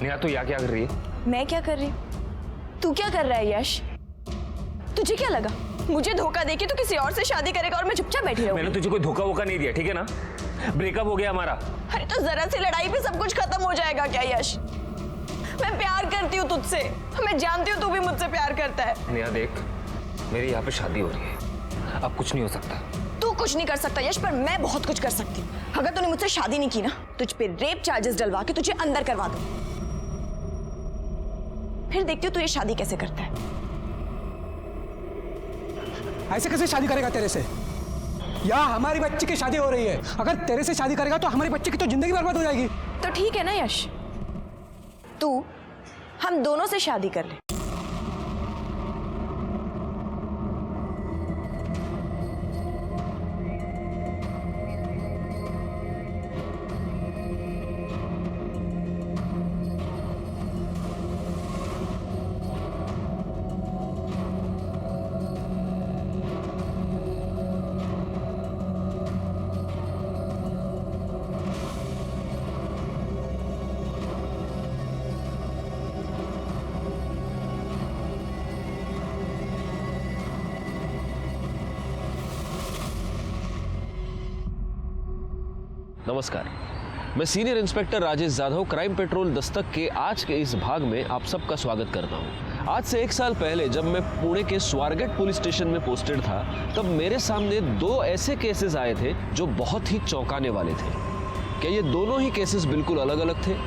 नेहा तू यहाँ क्या कर रही है? मैं क्या कर रही हूँ? तू क्या कर रहा है यश? तुझे क्या लगा मुझे धोखा देके तू किसी और से शादी करेगा और मैं चुपचाप बैठी रहूंगी? मैंने तुझे कोई धोखा वोखा नहीं दिया, ठीक है ना? ब्रेकअप हो गया हमारा। अरे तो जरा सी लड़ाई पे सब कुछ खत्म हो जाएगा क्या यश? मैं प्यार करती हूँ तुझसे, मैं जानती हूँ तू भी मुझसे प्यार करता है। नेहा देख, मेरी यहाँ पे शादी हो रही है, अब कुछ नहीं हो सकता। तू कुछ नहीं कर सकता यश, पर मैं बहुत कुछ कर सकती हूँ। अगर तूने मुझसे शादी नहीं की ना, तुझ पे रेप चार्जेस डलवा के तुझे अंदर करवा दूँ। फिर देखती हूँ तू ये शादी कैसे करता है। ऐसे कैसे शादी करेगा तेरे से? या हमारी बच्ची की शादी हो रही है, अगर तेरे से शादी करेगा तो हमारी बच्ची की तो जिंदगी बर्बाद हो जाएगी। तो ठीक है ना यश, तू हम दोनों से शादी कर ले। नमस्कार, मैं senior inspector Rajesh Jadhav crime petrol Dastak के आज के इस भाग में आप सबका स्वागत करता हूं। आज से 1 साल पहले जब मैं पुणे के स्वारगेट पुलिस स्टेशन में पोस्टेड था, तब मेरे सामने 2 ऐसे केसेस आए थे जो बहुत ही चौंकाने वाले थे। क्या ये दोनों ही केसेस बिल्कुल अलग अलग थे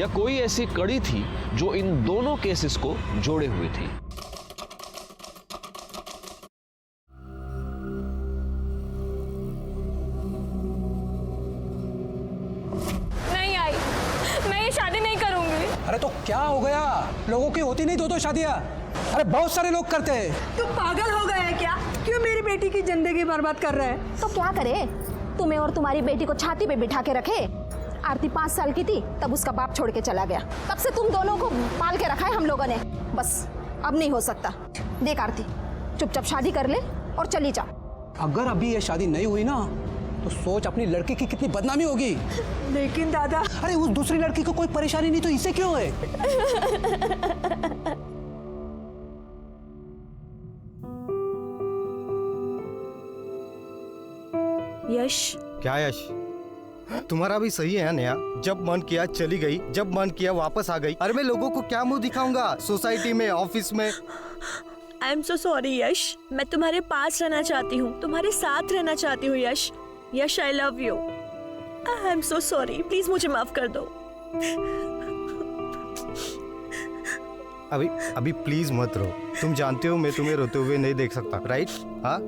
या कोई ऐसी कड़ी थी जो इन दोनों केसेस को जोड़े हुए थी? अरे तो क्या हो गया? लोगों की होती नहीं 2-2 शादियां? अरे बहुत सारे लोग करते हैं। तू पागल हो गया है क्या? क्यों मेरी बेटी की जिंदगी बर्बाद कर रहा है? तो क्या करे? तुम्हें और तुम्हारी बेटी को छाती पे बिठा के रखे। आरती 5 साल की थी तब उसका बाप छोड़ के चला गया, तब से तुम दोनों को पाल के रखा है हम लोगों ने। बस अब नहीं हो सकता। देख आरती, चुपचाप शादी कर ले और चली जा। अगर अभी ये शादी नहीं हुई ना तो सोच अपनी लड़की की कितनी बदनामी होगी। लेकिन दादा, अरे उस दूसरी लड़की को कोई परेशानी नहीं तो इसे क्यों है? यश, क्या यश? तुम्हारा भी सही है नेहा, जब मन किया चली गई, जब मन किया वापस आ गई। अरे मैं लोगों को क्या मुंह दिखाऊंगा सोसाइटी में, ऑफिस में? आई एम सो सॉरी यश, मैं तुम्हारे पास रहना चाहती हूँ, तुम्हारे साथ रहना चाहती हूँ Yash. Yash, I love you. I am so sorry, please मुझे माफ कर दो। अभी प्लीज मत रो। तुम जानते हो मैं तुम्हें रोते हुए नहीं देख सकता, राइट? हाँ,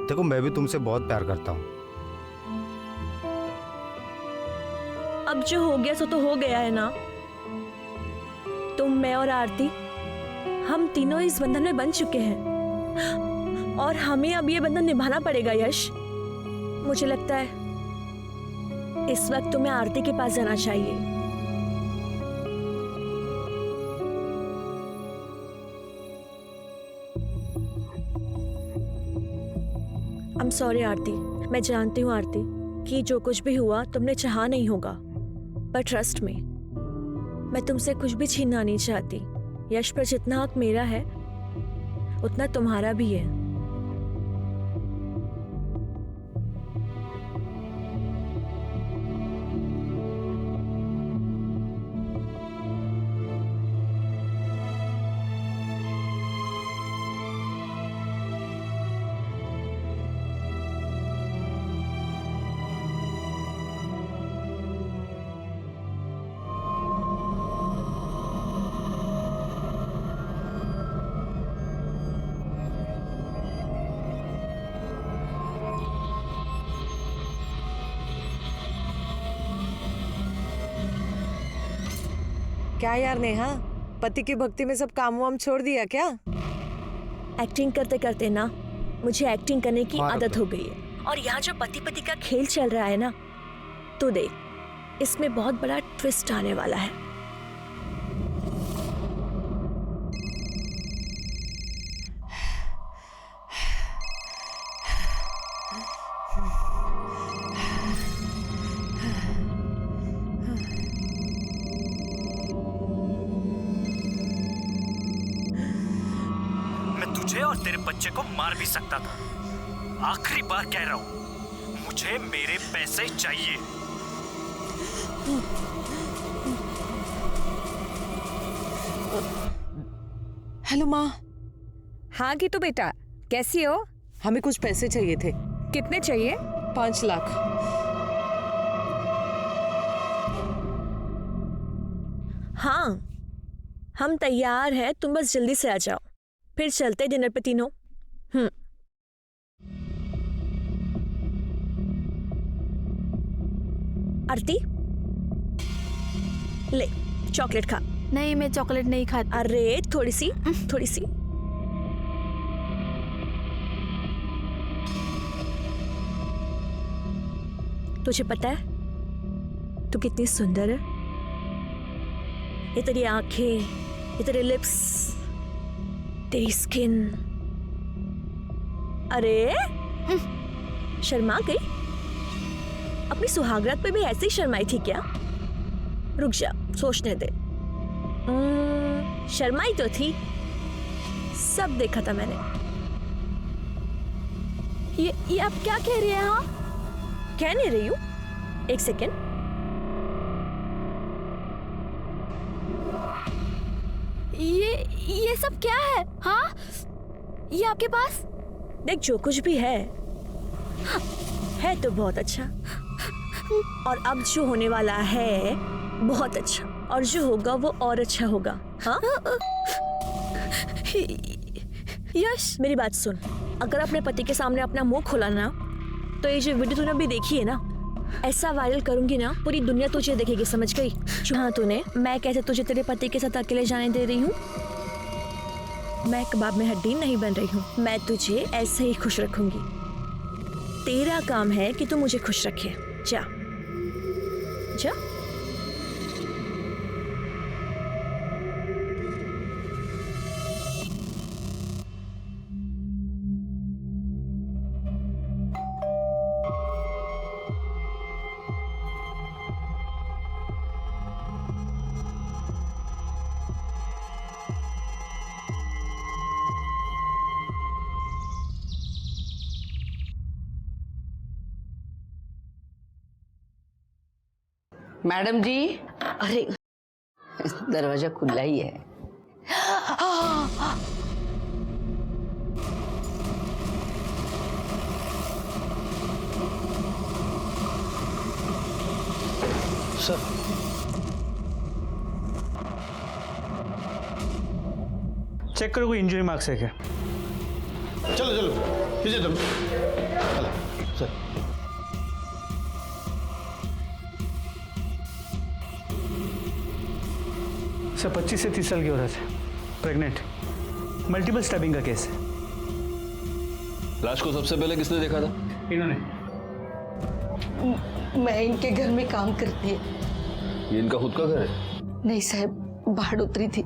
देखो मैं भी तुमसे बहुत प्यार करता हूँ। अब जो हो गया सो तो हो गया है ना। तुम, मैं और आरती, हम तीनों इस बंधन में बंध चुके हैं और हमें अब ये बंधन निभाना पड़ेगा यश। मुझे लगता है इस वक्त तुम्हें आरती के पास जाना चाहिए। आई एम सॉरी आरती, मैं जानती हूँ आरती कि जो कुछ भी हुआ तुमने चाहा नहीं होगा, पर ट्रस्ट में मैं तुमसे कुछ भी छीनना नहीं चाहती। यश पर जितना हक मेरा है उतना तुम्हारा भी है। क्या यार नेहा, पति की भक्ति में सब काम वाम छोड़ दिया क्या? एक्टिंग करते करते ना मुझे एक्टिंग करने की आदत हो गई है, और यहाँ जो पति पति का खेल चल रहा है ना, तो देख इसमें बहुत बड़ा ट्विस्ट आने वाला है। तुझे और तेरे बच्चे को मार भी सकता था। आखिरी बार कह रहा हूं, मुझे मेरे पैसे चाहिए। हेलो माँ। हाँ गीतू बेटा, कैसी हो? हमें कुछ पैसे चाहिए थे। कितने चाहिए? 5 लाख। हाँ, हम तैयार हैं, तुम बस जल्दी से आ जाओ, फिर चलते डिनर पे तीनों। आरती, ले चॉकलेट खा। नहीं, मैं चॉकलेट नहीं खाती। अरे थोड़ी सी, थोड़ी सी। तुझे पता है तू कितनी सुंदर है? ये तेरी आंखें, ये तेरे लिप्स, तेरी स्किन। अरे शर्मा गई? अपनी सुहागरात पे भी ऐसे ही शर्माई थी क्या? रुक जा, सोचने दे। शर्माई तो थी, सब देखा था मैंने। ये आप क्या कह रही हैं? हाँ, कह नहीं रही हूं, एक सेकेंड। ये सब क्या है? हाँ, ये आपके पास? देख, जो कुछ भी है तो बहुत अच्छा, और अब जो होने वाला है बहुत अच्छा, और जो होगा वो और अच्छा होगा। हाँ? यश, मेरी बात सुन, अगर अपने पति के सामने अपना मुंह खोला ना, तो ये जो वीडियो तूने अभी देखी है ना, ऐसा वायरल करूंगी ना, पूरी दुनिया तुझे देखेगी, समझ गई? हाँ तूने, मैं कैसे तुझे तेरे पति के साथ अकेले जाने दे रही हूँ? मैं कबाब में हड्डी नहीं बन रही हूँ, मैं तुझे ऐसे ही खुश रखूंगी। तेरा काम है कि तू मुझे खुश रखे। जा जा। मैडम जी, अरे दरवाजा खुला ही है। सर, चेक करो कोई इंजरी मार्क्स है क्या? चलो चलो पीछे चलो। सर सर 25 से 30 साल की औरत है, प्रेग्नेंट, मल्टीपल स्टैबिंग का केस है। लाश को सबसे पहले किसने देखा था? इन्होंने। मैं इनके घर में काम करती है। ये इनका खुद का घर है? नहीं साहब, बाहर उतरी थी।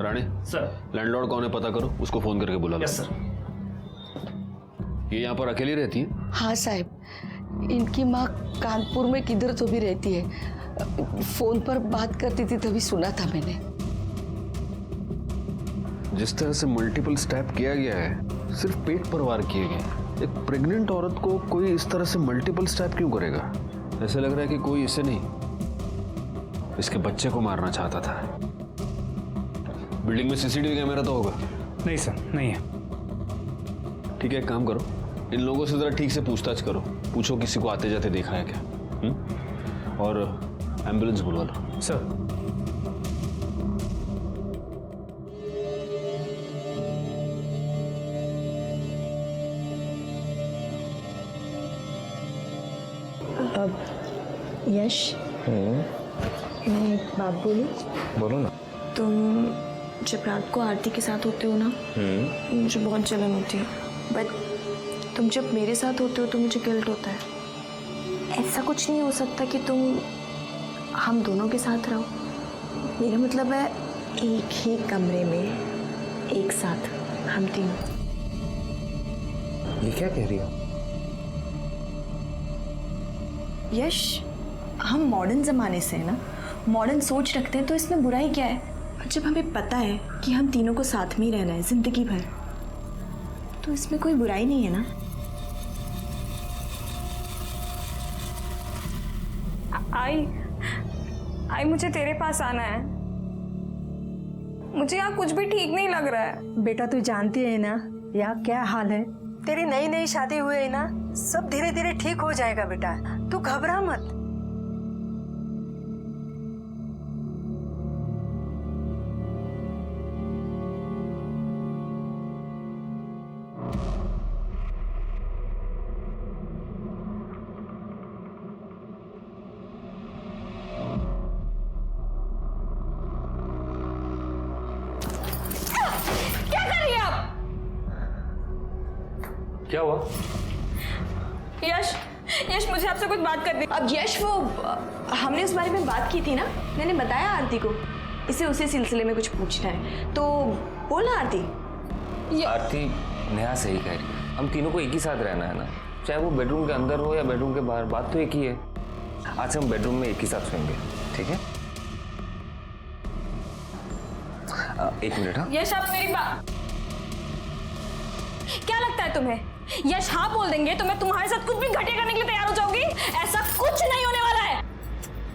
रानी सर, लैंडलॉर्ड कौन है पता करो, उसको फोन करके बुला लो। Yes sir. ये यहाँ पर अकेली रहती है? हाँ साहब, इनकी माँ कानपुर में किधर तो भी रहती है। फोन पर बात करती थी तभी सुना था मैंने। जिस तरह से मल्टीपल स्टैब किया गया है, सिर्फ पेट पर वार किए गए। एक प्रेग्नेंट औरत को कोई इस तरह से मल्टीपल स्टैब क्यों करेगा? ऐसे लग रहा है कि कोई इसे नहीं, इसके बच्चे को मारना चाहता था। बिल्डिंग में सीसीटीवी कैमरा तो होगा? नहीं सर, नहीं है। ठीक है, एक काम करो, इन लोगों से जरा ठीक से पूछताछ करो, पूछो किसी को आते जाते देखा है क्या। और एम्बुलेंस बुलवा लो। सर, यश, मैं एक बात बोलूं? बोलो ना। तुम जब रात को आरती के साथ होते हो ना, मुझे बहुत जलन होती है, बट तुम जब मेरे साथ होते हो तो मुझे गिल्ट होता है। ऐसा कुछ नहीं हो सकता कि तुम हम दोनों के साथ रहो। मेरा मतलब है एक ही कमरे में एक साथ हम तीनों। ये क्या कह रही हो? यश, हम मॉडर्न ज़माने से हैं ना, मॉडर्न सोच रखते हैं, तो इसमें बुराई क्या है? और जब हमें पता है कि हम तीनों को साथ में ही रहना है ज़िंदगी भर, तो इसमें कोई बुराई नहीं है ना? आई मुझे तेरे पास आना है। मुझे यहाँ कुछ भी ठीक नहीं लग रहा है। बेटा तू जानती है ना यहाँ क्या हाल है। तेरी नई नई शादी हुई है ना, सब धीरे धीरे ठीक हो जाएगा बेटा, तू घबरा मत। क्या हुआ? यश मुझे आपसे कुछ बात करनी। अब यश, वो हमने उस बारे में बात की थी ना, मैंने बताया आरती को, इसे उसी सिलसिले में कुछ पूछना है, तो बोला आरती। आरती नेहा सही कह रही है, हम तीनों को एक ही साथ रहना है ना, चाहे वो बेडरूम के अंदर हो या बेडरूम के बाहर, बात तो एक ही है। आज से हम बेडरूम में एक ही साथ सोएंगे, ठीक है? एक मिनट। हाँ यश, आप मेरी बात, क्या लगता है तुम्हें यश हाँ बोल देंगे तो मैं तुम्हारे साथ कुछ भी घटिया करने के लिए तैयार हो जाऊंगी? ऐसा कुछ नहीं होने वाला है।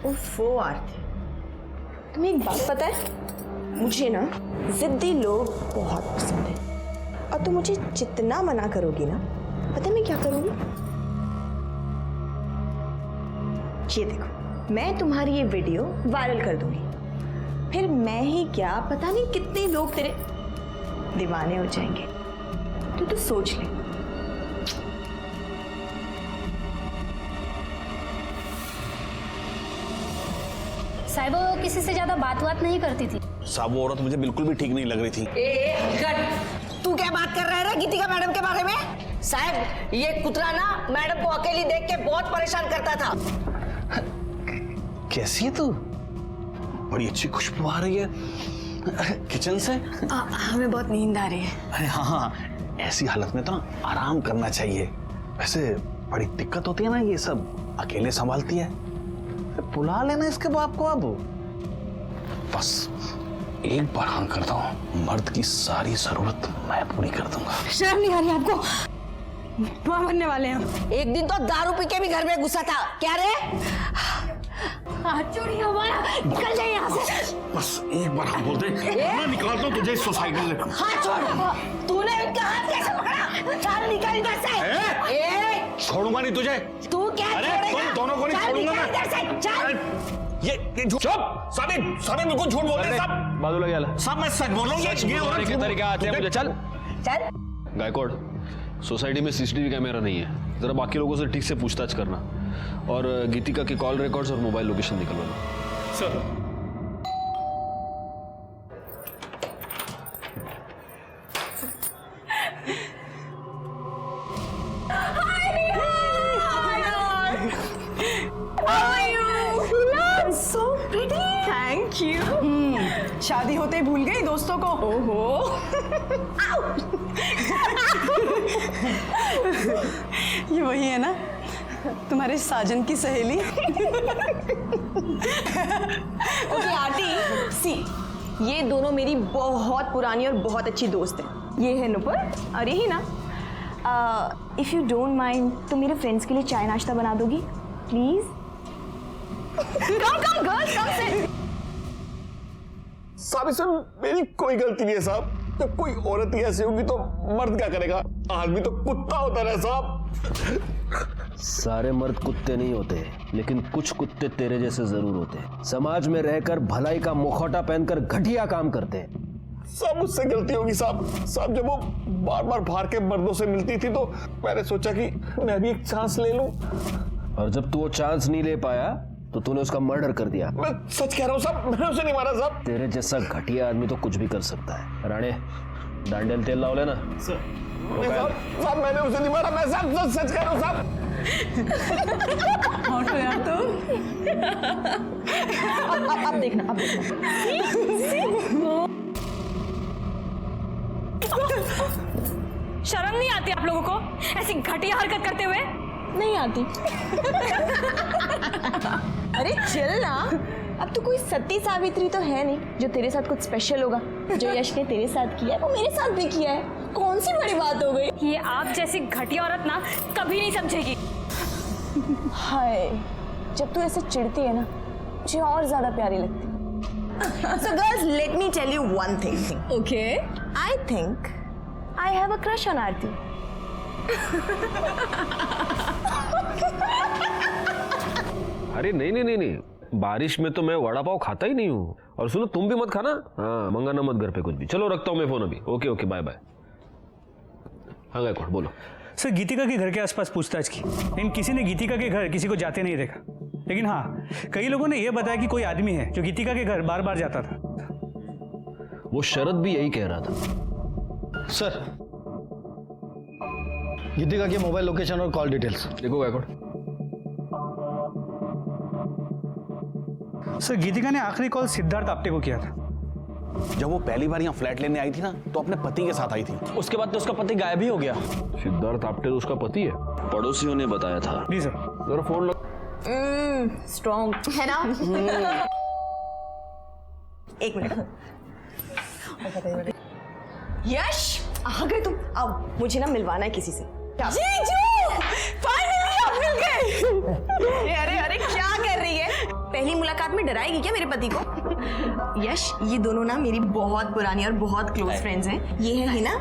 ओफो आरती, तुम्हें एक बात पता है, मुझे ना जिद्दी लोग बहुत पसंद है, और तुम मुझे जितना मना करोगी ना, पता है मैं क्या करूंगी? ये देखो, मैं तुम्हारी ये वीडियो वायरल कर दूंगी, फिर मैं ही क्या पता नहीं कितने लोग तेरे दीवाने हो जाएंगे। तो सोच ले। साहिब वो किसी से ज्यादा बात नहीं करती थी। साहब वो औरत मुझे बिल्कुल भी ठीक नहीं लग रही थी। तू क्या बात कर रहा है गीतिका मैडम के बारे में? साहब ये कुतरा ना मैडम को अकेली देख के बहुत परेशान करता था। कैसी है तू? बड़ी अच्छी खुशबू आ रही है किचन से। हमें बहुत नींद आ रही है। अरे हाँ, ऐसी हालत में तो ना आराम करना चाहिए। वैसे बड़ी दिक्कत होती है ना, ये सब अकेले संभालती है, बुला लेना इसके बाप को। अब बस एक बार हाँ करता हूँ, मर्द की सारी जरूरत मैं पूरी कर दूंगा। शर्म नहीं आ रही आपको? बुआ बनने वाले हैं। एक दिन तो दारू पी के भी घर में घुसा था। क्या रे? चोरी हमारा, निकल जाए यहाँ से। बस एक बार हाँ बोल दे, मैं निकालता हूँ तुझे इस सोसाइटी से। हाथ छोड़। तूने इनका हाथ कैसे पकड़ा? चल निकल इधर से। छोड़ूंगा नहीं तुझे। तू क्या छोड़ेगा? तुम दोनों को नहीं छोड़ूंगा मैं। इधर से चल। ये चुप। साबित बिल्कुल झूठ बोल रहे हैं सब। बादू लग गया सब मैं सच बोल रहा हूँ। सच बोलने के तरीके आते हैं मुझे। चल गायकवाड़, सोसाइटी में सीसीटीवी कैमरा नहीं है, जरा बाकी लोगों से ठीक से पूछताछ करना, और गीतिका की कॉल रिकॉर्ड्स और मोबाइल लोकेशन निकलवाना। सर शादी होते ही भूल गई दोस्तों को। ओहो ये वही है ना तुम्हारे साजन की सहेली। ओके आरती, सी ये दोनों मेरी बहुत पुरानी और बहुत अच्छी दोस्त हैं। ये है नुपुर और यही ना, इफ यू डोंट माइंड तो मेरे फ्रेंड्स के लिए चाय नाश्ता बना दोगी प्लीज? कम गर्ल्स कम से। साहब इसमें मेरी कोई गलती नहीं है साहब। जब कोई औरत ही ऐसी होगी तो मर्द क्या करेगा? आदमी तो कुत्ता होता है साहब। सारे मर्द कुत्ते नहीं होते, लेकिन कुछ कुत्ते तेरे जैसे जरूर होते हैं। समाज में रहकर भलाई का मुखौटा पहनकर घटिया काम करते हैं। सब मुझसे गलती होगी साहब। जब वो बार बार बाहर के मर्दों से मिलती थी तो मैंने सोचा कि मैं भी एक चांस ले लूं, और जब तू वो चांस नहीं ले पाया तो तूने उसका मर्डर कर दिया। मैं सच कह रहा हूँ साहब, मैंने उसे नहीं मारा साहब। तेरे जैसा घटिया आदमी तो कुछ भी कर सकता है। राणे डांडेल तेल लाओ लेना। साहब मैंने उसे नहीं मारा, मैं साहब सच कह रहा हूँ साहब। तो यार तुम अब देखना, अब शर्म नहीं आती आप लोगों को ऐसी घटिया हरकत करते हुए? नहीं आती। अरे चिल ना, अब तो कोई सती सावित्री तो है नहीं जो तेरे साथ कुछ स्पेशल होगा। जो यश ने तेरे साथ किया है वो मेरे साथ भी किया है, कौन सी बड़ी बात हो गई? ये आप जैसी घटिया औरत ना कभी नहीं समझेगी। हाय, जब तू ऐसे चिढ़ती है ना, मुझे और ज्यादा प्यारी लगती है। So girls, let me tell you one thing. Okay. I think I have a crush on Aarti. अरे नहीं नहीं नहीं नहीं, बारिश में तो मैं वड़ा पाव खाता ही नहीं हूँ। और सुनो, तुम भी मत खाना। हाँ, मंगाना मत घर पे कुछ भी। चलो रखता हूँ मैं फोन अभी। Okay okay, bye bye. हाँ गायकवाड़ बोलो। सर, गीतिका के घर के आसपास पूछताछ की, लेकिन किसी ने गीतिका के घर किसी को जाते नहीं देखा। लेकिन हाँ, कई लोगों ने यह बताया कि कोई आदमी है जो गीतिका के घर बार बार जाता था। वो शरद भी यही कह रहा था। सर, गीतिका के मोबाइल लोकेशन और कॉल डिटेल्स देखो गायकवाड़। सर, गीतिका ने आखिरी कॉल सिद्धार्थ आप्टे को किया था। जब वो पहली बार यहाँ फ्लैट लेने आई थी ना, तो अपने पति के साथ आई थी। उसके बाद तो उसका पति गायब ही हो गया। सिद्धार्थ आप्टे तो उसका पति है, पड़ोसियों ने बताया था। जी सर। जरा फोन लग। स्ट्रॉन्ग है ना? एक मिनट। यश, आ गए तुम? अब मुझे ना मिलवाना है किसी से। जीजू, फाइनली आप मिल गए। अरे अरे, क्या कर रही है? पहली मुलाकात में डराएगी क्या मेरे पति को? यश, ये दोनों ना मेरी बहुत पुरानी और बहुत क्लोज फ्रेंड्स हैं। ये है हिना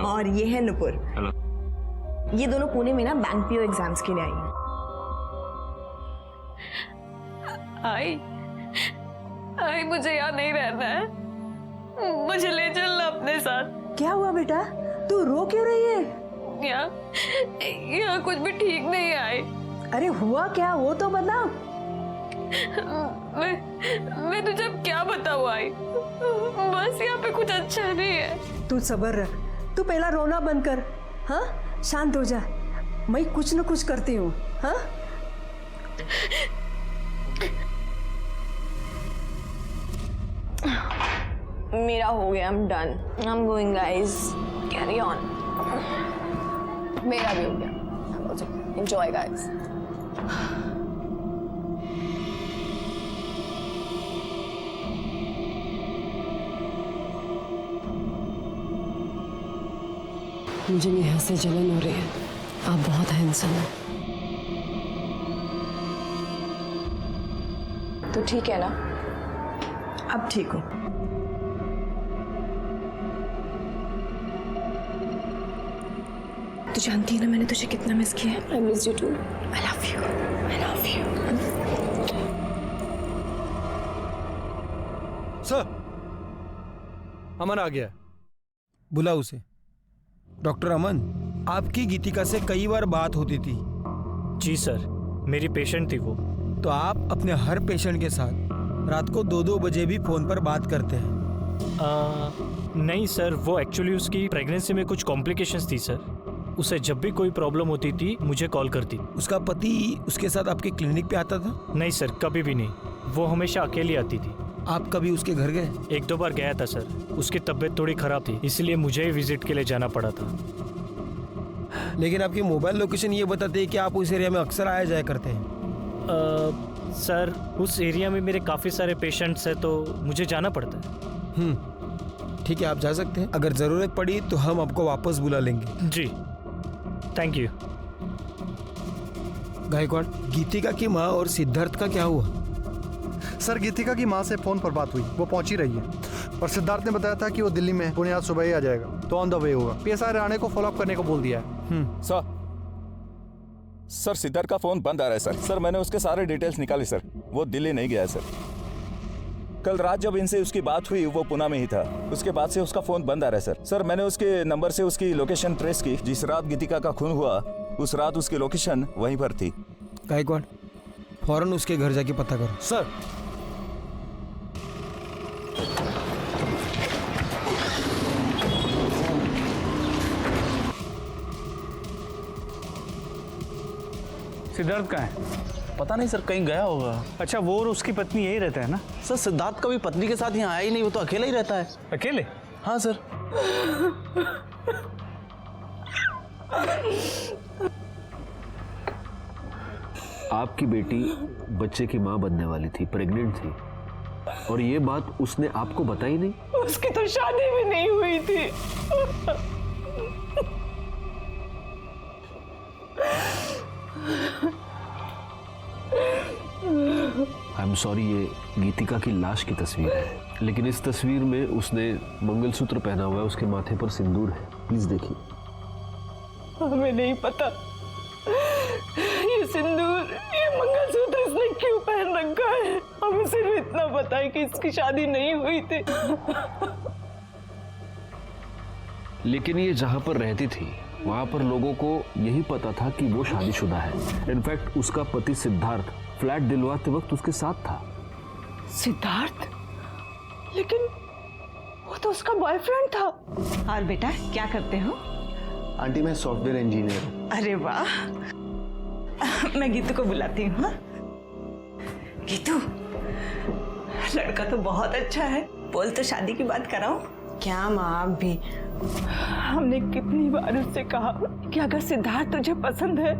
और ये है नुपुर। ये दोनों पुणे में ना बैंक पीओ एग्जाम्स के लिए आई हैं। आई मुझे यहाँ नहीं रहना है, मुझे ले चलना अपने साथ। क्या हुआ बेटा, तू रो क्यों रही है? यहाँ कुछ भी ठीक नहीं आई। अरे हुआ क्या, वो तो बता। मैं तुझे अब क्या बताऊँ आई, बस यहाँ पे कुछ अच्छा नहीं है। तू सब्र रख, तू पहला रोना बंद कर। हाँ, शांत हो जा, मैं कुछ न कुछ करती हूँ। हाँ, मेरा हो गया, I'm done. I'm going guys. Carry on. मेरा भी हो गया। Enjoy guys. मुझे नेहा से जलन हो रही है। आप बहुत हैंडसम हैं। तो ठीक है ना? अब ठीक हो? तू जानती है ना मैंने तुझे कितना मिस किया है। I miss you too. I love you. I love you. Sir, Aman आ गया, बुला उसे। डॉक्टर अमन, आपकी गीतिका से कई बार बात होती थी। जी सर, मेरी पेशेंट थी वो। तो आप अपने हर पेशेंट के साथ रात को 2-2 बजे भी फोन पर बात करते हैं? नहीं सर, वो एक्चुअली उसकी प्रेगनेंसी में कुछ कॉम्प्लिकेशंस थी सर। उसे जब भी कोई प्रॉब्लम होती थी मुझे कॉल करती। उसका पति उसके साथ आपके क्लिनिक पे आता था? नहीं सर, कभी भी नहीं। वो हमेशा अकेली आती थी। आप कभी उसके घर गए? 1-2 बार गया था सर। उसकी तबीयत थोड़ी खराब थी, इसलिए मुझे ही विजिट के लिए जाना पड़ा था। लेकिन आपकी मोबाइल लोकेशन ये बताते हैं कि आप उस एरिया में अक्सर आया जाया करते हैं। सर, उस एरिया में मेरे काफ़ी सारे पेशेंट्स हैं, तो मुझे जाना पड़ता है। ठीक है, आप जा सकते हैं। अगर ज़रूरत पड़ी तो हम आपको वापस बुला लेंगे। जी, थैंक यू। गायकवाड़, गीतिका की माँ और सिद्धार्थ का क्या हुआ? सर, गीतिका की माँ से फोन पर बात हुई, वो पहुंची रही है। और सिद्धार्थ ने बताया था कि वो दिल्ली में पुणे आज सुबह ही आ जाएगा, तो ऑन द वे होगा। पीएसआई राणे को फॉलोअप करने को बोल दिया है। सर, सिद्धार्थ का फोन बंद आ रहा है सर। सर, मैंने उसके सारे डिटेल्स निकाले सर। वो दिल्ली नहीं गया है सर। कल रात जब इनसे उसकी बात हुई वो पुणे में ही था। उसके बाद से उसका फोन बंद आ रहा है सर। सर, मैंने उसके नंबर से उसकी लोकेशन ट्रेस की। जिस रात गीतिका का खून हुआ उस रात उसकी लोकेशन वहीं पर थी। गायकवाड़, फौरन उसके घर जाके पता करो। सर। सिद्धार्थ कहाँ है? पता नहीं सर, कहीं गया होगा। अच्छा, वो और उसकी पत्नी यही रहता है ना? सर, सिद्धार्थ कभी पत्नी के साथ यहाँ आया ही नहीं, वो तो अकेला ही रहता है। अकेले? हाँ सर। आपकी बेटी बच्चे की माँ बनने वाली थी, प्रेग्नेंट थी, और ये बात उसने आपको बताई नहीं? उसकी तो शादी भी नहीं हुई थी। आई एम सॉरी, ये गीतिका की लाश की तस्वीर है, लेकिन इस तस्वीर में उसने मंगलसूत्र पहना हुआ है, उसके माथे पर सिंदूर है। प्लीज देखिए। हमें नहीं पता ये सिंदूर, ये मंगलसूत्र इसने क्यों पहन रखा है। हमें सिर्फ इतना पता है कि इसकी शादी नहीं हुई थी। लेकिन ये जहां पर रहती थी वहां पर लोगों को यही पता था कि वो शादीशुदा है। इनफैक्ट उसका पति सिद्धार्थ फ्लैट दिलवाते वक्त उसके साथ था। सिद्धार्थ? लेकिन वो तो उसका बॉयफ्रेंड था। और बेटा क्या करते हो? आंटी मैं सॉफ्टवेयर इंजीनियर हूँ। अरे वाह, मैं गीतू को बुलाती हूँ। हाँ? गीतू, लड़का तो बहुत अच्छा है, बोल तो शादी की बात कराओ। क्या माँ, आप भी? हमने कितनी बार उससे कहा कि अगर सिद्धार्थ तुझे पसंद है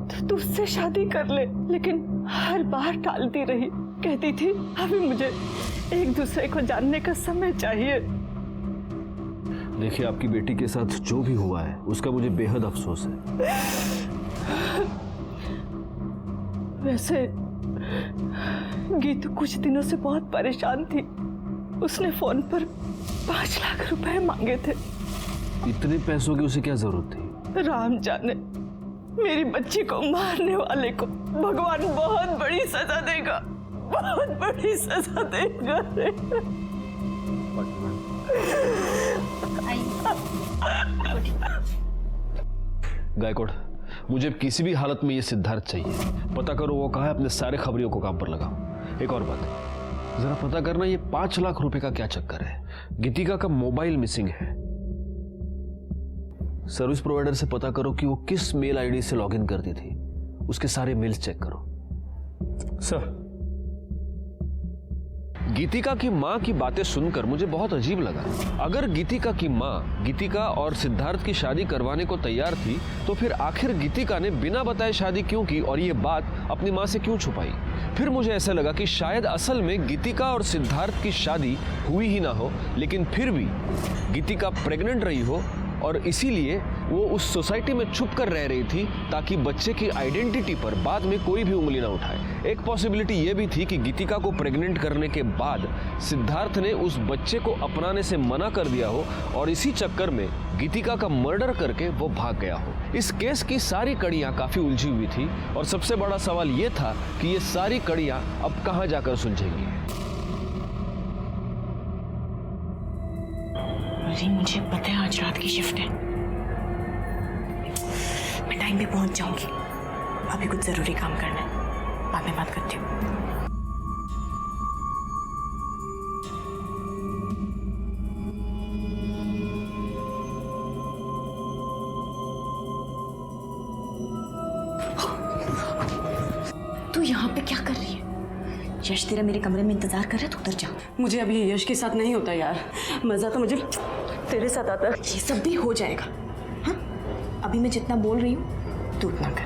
तो तू उससे शादी कर ले, लेकिन हर बार टालती रही। कहती थी अभी मुझे एक दूसरे को जानने का समय चाहिए। देखिए, आपकी बेटी के साथ जो भी हुआ है उसका मुझे बेहद अफसोस है। वैसे गीतू कुछ दिनों से बहुत परेशान थी। उसने फोन पर 5 लाख रुपए मांगे थे। इतने पैसों की उसे क्या जरूरत थी? राम जाने, मेरी बच्ची को मारने वाले को भगवान बहुत बड़ी सजा देगा, बहुत बड़ी सजा देगा। गायकवाड़, मुझे किसी भी हालत में ये सिद्धार्थ चाहिए। पता करो वो कहाँ है, अपने सारे खबरियों को काम पर लगाओ। एक और बात, जरा पता करना ये 5 लाख रुपए का क्या चक्कर है। गीतिका का मोबाइल मिसिंग है। सर्विस प्रोवाइडर से पता करो कि वो किस मेल आईडी से लॉगिन करती थी। उसके सारे मेल्स चेक करो। सर, गीतिका की मां की बातें सुनकर मुझे बहुत अजीब लगा। अगर गीतिका की मां गीतिका और सिद्धार्थ की शादी करवाने को तैयार थी तो फिर आखिर गीतिका ने बिना बताए शादी क्यों की और ये बात अपनी मां से क्यों छुपाई। फिर मुझे ऐसा लगा कि शायद असल में गीतिका और सिद्धार्थ की शादी हुई ही ना हो, लेकिन फिर भी गीतिका प्रेग्नेंट रही हो और इसीलिए वो उस सोसाइटी में छुप कर रह रही थी ताकि बच्चे की आइडेंटिटी पर बाद में कोई भी उंगली ना उठाए। एक पॉसिबिलिटी ये भी थी कि गीतिका को प्रेग्नेंट करने के बाद सिद्धार्थ ने उस बच्चे को अपनाने से मना कर दिया हो और इसी चक्कर में गीतिका का मर्डर करके वो भाग गया हो। इस केस की सारी कड़ियां काफी उलझी हुई थी और सबसे बड़ा सवाल ये था कि ये सारी कड़ियां अब कहां जाकर सुलझेंगी। अरे मुझे पता है आज रात की शिफ्ट है, मैं टाइम पे पहुंच जाऊंगी। अभी कुछ जरूरी काम करना है, बाद में बात करती हूँ। तू यहाँ पे क्या कर रही है? यश तेरा मेरे कमरे में इंतजार कर रहा है, तू उधर जा। मुझे अभी यश के साथ नहीं होता यार, मजा तो मुझे तेरे साथ आता है। ये सब भी हो जाएगा। हाँ, अभी मैं जितना बोल रही हूँ तू उतना कर।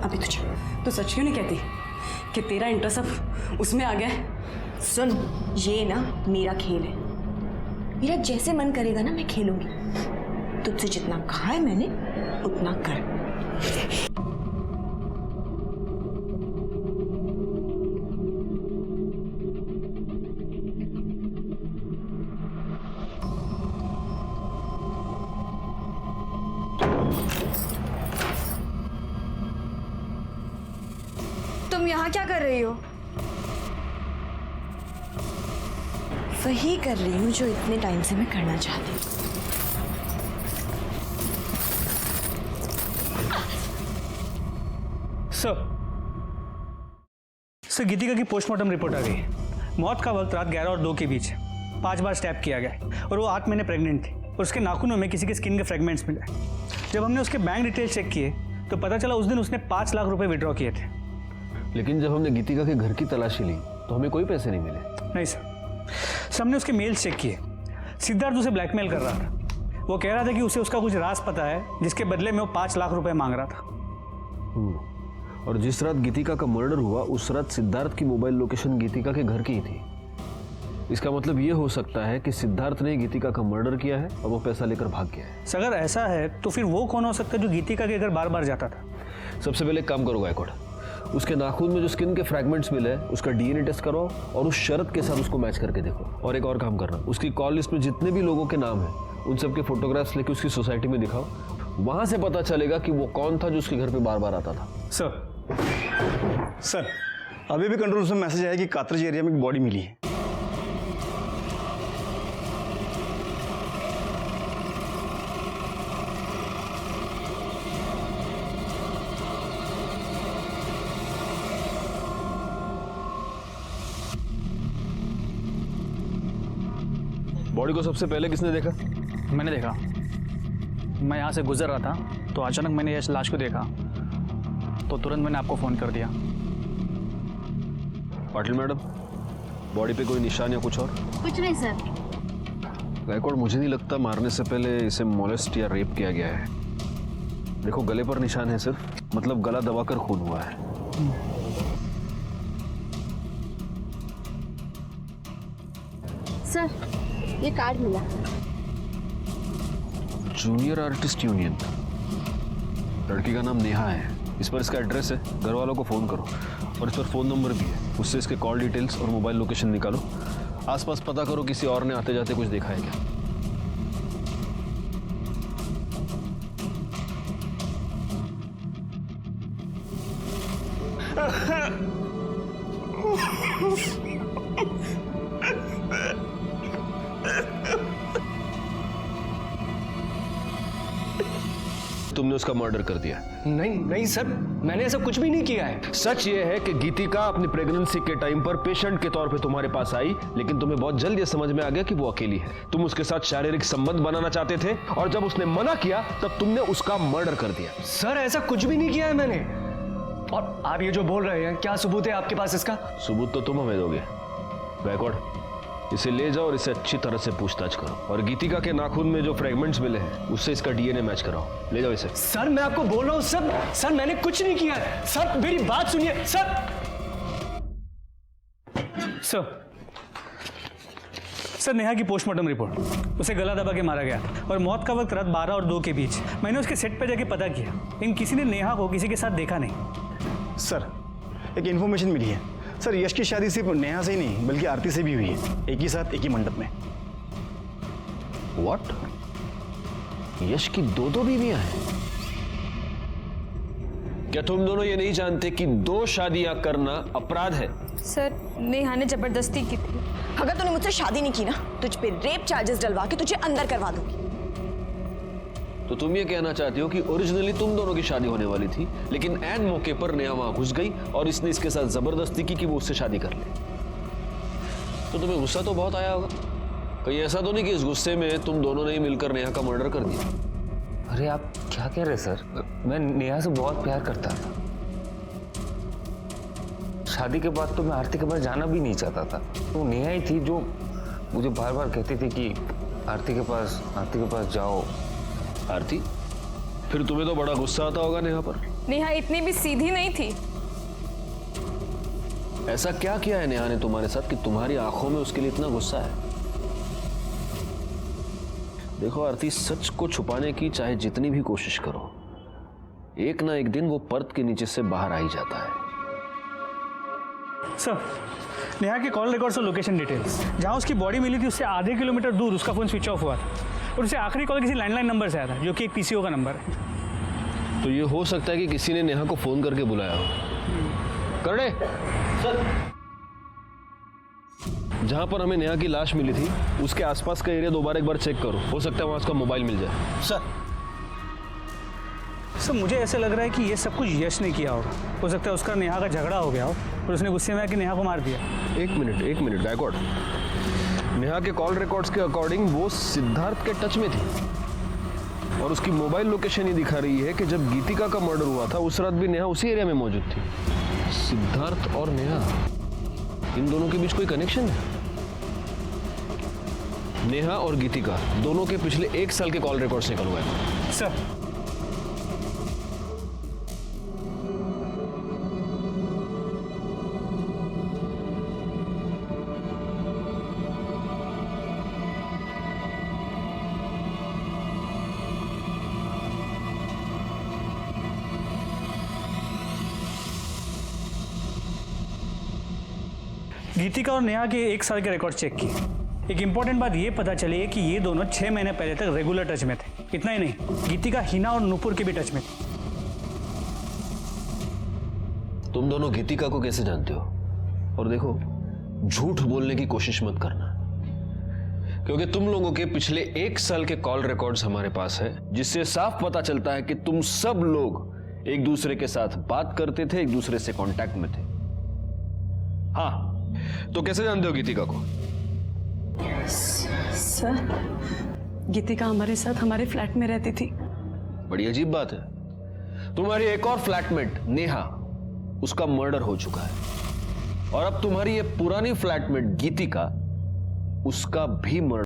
अभी तुझे तो सच क्यों नहीं कहती कि तेरा इंटरेस्ट अब उसमें आ गया है? सुन, ये ना मेरा खेल है, मेरा जैसे मन करेगा ना मैं खेलूंगी। तुझसे जितना कहा है मैंने उतना कर। तुम यहाँ क्या कर रही हो? वही कर रही हूँ जो इतने टाइम से मैं करना चाहती हूँ। सर, गीतिका की पोस्टमार्टम रिपोर्ट आ गई। मौत का वक्त रात 11 और 2 के बीच है। 5 बार स्टैब किया गया और वो 8 महीने प्रेग्नेंट थी और उसके नाखूनों में किसी के स्किन के फ्रेगमेंट्स मिले। जब हमने उसके बैंक डिटेल चेक किए तो पता चला उस दिन उसने 5 लाख रुपए विड्रॉ किए थे। लेकिन जब हमने गीतिका के घर की तलाशी ली तो हमें कोई पैसे नहीं मिले। नहीं सर, हमने उसके मेल्स चेक किए। सिद्धार्थ उसे ब्लैकमेल कर रहा था। वो कह रहा था कि उसे उसका कुछ राज पता है जिसके बदले में वो 5 लाख रुपए मांग रहा था। और जिस रात गीतिका का मर्डर हुआ उस रात सिद्धार्थ की मोबाइल लोकेशन गीतिका के घर की ही थी। इसका मतलब ये हो सकता है कि सिद्धार्थ ने गीतिका का मर्डर किया है और वो पैसा लेकर भाग गया है। अगर ऐसा है तो फिर वो कौन हो सकता है जो गीतिका के घर बार बार जाता था? सबसे पहले एक काम करो गायकवाड़, उसके नाखून में जो स्किन के फ्रैगमेंट्स मिले हैं उसका डीएनए टेस्ट कराओ और उस शरत के साथ उसको मैच करके देखो। और एक और काम करना, उसकी कॉल लिस्ट में जितने भी लोगों के नाम हैं उन सबके फोटोग्राफ्स लेके उसकी सोसाइटी में दिखाओ। वहां से पता चलेगा कि वो कौन था जो उसके घर पे बार बार आता था। सर अभी भी कंट्रोल रूम में मैसेज आया कि कातरज एरिया में एक बॉडी मिली है। बॉडी को सबसे पहले किसने देखा? मैंने देखा। मैं यहाँ से गुजर रहा था तो अचानक मैंने यश लाश को देखा तो तुरंत मैंने आपको फ़ोन कर दिया। पाटिल मैडम, बॉडी पे कोई निशान या कुछ और? कुछ नहीं सर। गायकवाड़, मुझे नहीं लगता मारने से पहले इसे मोलेस्ट या रेप किया गया है। देखो गले पर निशान है सिर्फ, मतलब गला दबाकर खून हुआ है। सर ये कार्ड मिला। जूनियर आर्टिस्ट यूनियन, लड़की का नाम नेहा है। इस पर इसका एड्रेस है, घर वालों को फ़ोन करो और इस पर फ़ोन नंबर भी है, उससे इसके कॉल डिटेल्स और मोबाइल लोकेशन निकालो। आसपास पता करो किसी और ने आते जाते कुछ देखा है क्या। तुमने उसका मर्डर कर दिया? नहीं सर, मैंने ऐसा कुछ भी नहीं किया है। सच ये है कि गीतिका अपनी प्रेगनेंसी के टाइम पर पेशेंट के तौर पे तुम्हारे पास आई, लेकिन तुम्हें बहुत जल्द ये समझ में आ गया कि वो अकेली है। तुम उसके साथ शारीरिक संबंध बनाना चाहते थे और जब उसने मना किया तब तुमने उसका मर्डर कर दिया। सर ऐसा कुछ भी नहीं किया है मैंने। और आप ये जो बोल रहे हैं, क्या सबूत है आपके पास इसका? सबूत तो तुम हमें दोगे। गायकवाड़, इसे ले जाओ और इसे अच्छी तरह से पूछताछ करो और गीतिका के नाखून में जो फ्रेगमेंट्स मिले हैं उससे इसका डीएनए मैच कराओ। ले जाओ इसे। सर मैं आपको बोल रहा हूँ सर मैंने कुछ नहीं किया है। सर मेरी बात सुनिए सर नेहा की पोस्टमार्टम रिपोर्ट, उसे गला दबा के मारा गया और मौत का वक्त रात 12 और 2 के बीच। मैंने उसके सेट पे जाके पता किया, लेकिन किसी ने नेहा को किसी के साथ देखा नहीं। सर एक इन्फॉर्मेशन मिली है सर, यश की शादी सिर्फ नेहा से ही नहीं बल्कि आरती से भी हुई है, एक ही साथ एक ही मंडप में। व्हाट? यश की दो बीवियां हैं? क्या तुम दोनों ये नहीं जानते कि 2 शादियां करना अपराध है? सर नेहा ने जबरदस्ती की थी। अगर तूने मुझसे शादी नहीं की ना, तुझ पे रेप चार्जेस डलवा के तुझे अंदर करवा दूंगी। तो तुम ये कहना चाहती हो कि ओरिजिनली तुम दोनों की शादी होने वाली थी, लेकिन ऐन मौके पर नेहा वहां घुस गई और इसने इसके साथ जबरदस्ती की कि वो उससे शादी कर ले। तो तुम्हें गुस्सा तो बहुत आया होगा। कहीं ऐसा तो नहीं कि इस गुस्से में तुम दोनों ने ही मिलकर नेहा का मर्डर कर दिया? अरे आप क्या कह रहे सर, मैं नेहा से बहुत प्यार करता था। शादी के बाद तो मैं आरती के पास जाना भी नहीं चाहता था। तो नेहा ही थी जो मुझे बार बार कहती थी कि आरती के पास जाओ। आरती, फिर तुम्हें तो बड़ा गुस्सा आता होगा नेहा पर। नेहा इतनी भी सीधी नहीं थी। ऐसा क्या किया है नेहा ने तुम्हारे साथ कि तुम्हारी आंखों में उसके लिए इतना गुस्सा है? देखो आरती, सच को छुपाने की चाहे जितनी भी कोशिश करो, एक ना एक दिन वो पर्दे के नीचे से बाहर आ ही जाता है। सर नेहा के कॉल रिकॉर्ड्स और लोकेशन डिटेल्स, जहां उसकी बॉडी मिली थी उससे आधे किलोमीटर दूर उसका फोन स्विच ऑफ हुआ था और उसे आखिरी कॉल किसी लैंडलाइन नंबर से आया था, जो कि एक पीसीओ का नंबर है। तो ये हो सकता है कि किसी ने नेहा को फोन करके बुलाया हो। करड़े सर, जहां पर हमें नेहा की लाश मिली थी उसके आसपास का एरिया दोबारा एक बार चेक करो, हो सकता है वहां उसका मोबाइल मिल जाए। सर मुझे ऐसे लग रहा है कि ये सब कुछ यश ने किया होगा। हो सकता है उसका नेहा का झगड़ा हो गया हो और उसने गुस्से में आके नेहा को मार दिया। एक मिनट गायकवाड़, नेहा के कॉल रिकॉर्ड्स के अकॉर्डिंग वो सिद्धार्थ के टच में थी और उसकी मोबाइल लोकेशन ये दिखा रही है कि जब गीतिका का मर्डर हुआ था उस रात भी नेहा उसी एरिया में मौजूद थी। सिद्धार्थ और नेहा, इन दोनों के बीच कोई कनेक्शन है? नेहा और गीतिका दोनों के पिछले 1 साल के कॉल रिकॉर्ड्स निकलवाए। सर गीतिका और नेहा के 1 साल के रिकॉर्ड चेक किए। एक इंपॉर्टेंट बात ये पता चली है कि ये दोनों 6 महीने पहले तक रेगुलर टच में थे। इतना ही नहीं, गीतिका हिना और नूपुर के भी टच में थी। तुम दोनों गीतिका को कैसे जानते हो? और देखो, झूठ बोलने की कोशिश मत करना, क्योंकि तुम लोगों के पिछले 1 साल के कॉल रिकॉर्ड्स हमारे पास है, जिससे साफ पता चलता है कि तुम सब लोग एक दूसरे के साथ बात करते थे, एक दूसरे से कांटेक्ट में थे। हाँ, तो कैसे जानते हो गीतिका को? सर, गीतिका हमारे साथ हमारे फ्लैट में रहती थी। बड़ी अजीब बात है। तुम्हारी एक और फ्लैटमेट नेहा, उसका मर्डर हो चुका है, और अब तुम्हारी ये पुरानी फ्लैटमेट गीतिका, उसका भी मर्डर